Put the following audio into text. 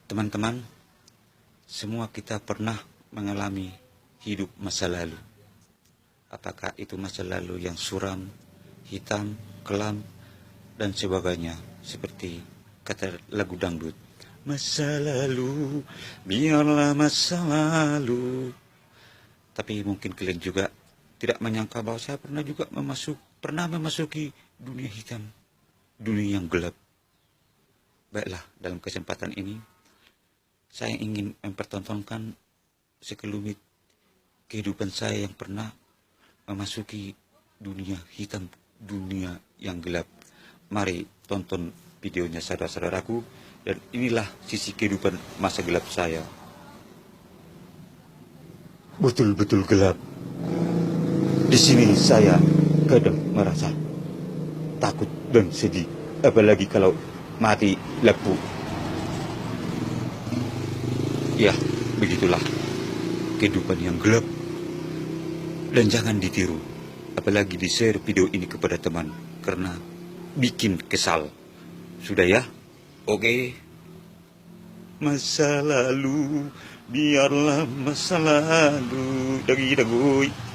Teman-teman, semua kita pernah mengalami hidup masa lalu. Apakah itu masa lalu yang suram, hitam, kelam, dan sebagainya. Seperti kata lagu dangdut. Masa lalu, biarlah masa lalu. Tapi mungkin kalian juga tidak menyangka bahwa saya pernah memasuki dunia hitam, dunia yang gelap. Baiklah, dalam kesempatan ini, saya ingin mempertontonkan sekelumit kehidupan saya yang pernah memasuki dunia hitam, dunia yang gelap. Mari tonton videonya saudara-saudaraku, dan inilah sisi kehidupan masa gelap saya. Betul-betul gelap. Di sini saya kadang merasa takut dan sedih, apalagi kalau mati lampu. Ya, begitulah kehidupan yang gelap. Dan jangan ditiru, apalagi di-share video ini kepada teman, karena bikin kesal. Sudah ya? Oke. Masa lalu, biarlah masa lalu. Dagi-dagui.